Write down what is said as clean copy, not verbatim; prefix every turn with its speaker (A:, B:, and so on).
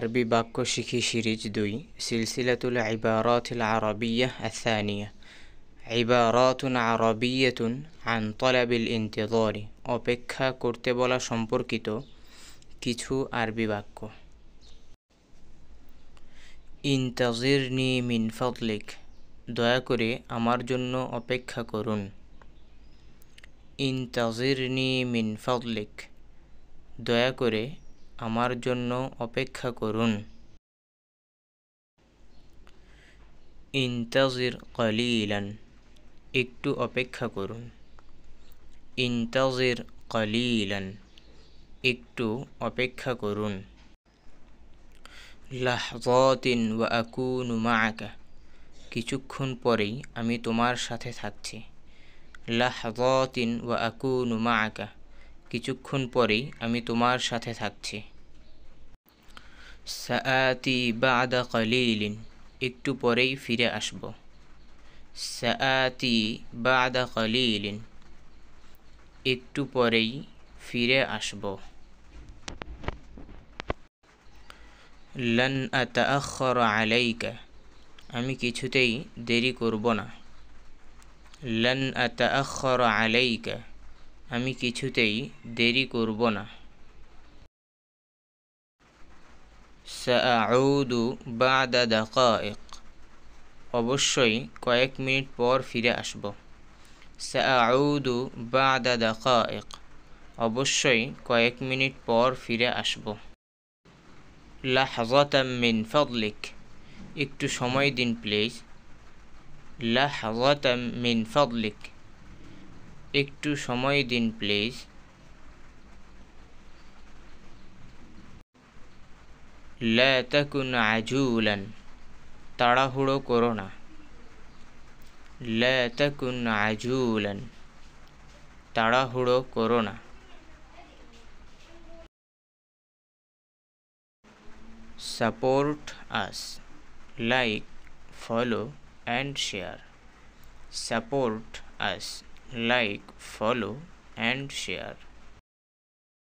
A: আরবি বাক্য শিখি সিরিজ 2 সিলসিলাতুল ইবারাতিল আরাবিয়্যাহ আস-সানিয়া ইবারাতুন আরাবিয়্যাতুন আন তালাবিল ইনতিযারি অপেক্ষা করতে বলা সম্পর্কিত কিছু আরবি বাক্য। ইনতাজিরনি মিন ফাদলিক দয়া করে আমার জন্য অপেক্ষা করুন। ইনতাজিরনি মিন ফাদলিক দয়া করে আমার জন্য অপেক্ষা করুন। ইনতাজির কলিলান একটু অপেক্ষা করুন। ইনতাজির কলিলান একটু অপেক্ষা করুন। লাহযাতিন ওয়া আকুনু মাআকা কিছুক্ষণ পরেই আমি তোমার সাথে থাকছি। লাহযাতিন ওয়া আকুনু মাআকা কিছুক্ষণ পরেই আমি তোমার সাথে থাকছি। সাআতি বা'দা কলিলিন একটু পরেই ফিরে আসব। সাআতি বা'দা কলিলিন একটু পরেই ফিরে আসব। লান আতাআখার আলাইকা আমি কিছুতেই দেরি করব না। লান আতাআখার আলাইকা আমি কিছুতেই দেরি করব না। সাআউদু বা'দা দাকাইক অবশ্যই কয়েক মিনিট পর ফিরে আসব। সাআউদু বা'দা দাকাইক অবশ্যই কয়েক মিনিট পর ফিরে আসব। লাহযাতাম মিন ফাদলিক একটু সময় দিন প্লিজ। লাহযাতাম মিন ফাদলিক একটু সময় দিন প্লিজ। লা তাকুন আজুলান তাড়াহুড়ো করো না। লা তাকুন আজুলান তাড়াহুড়ো করো না। Support us like follow and share. Support us like follow and share.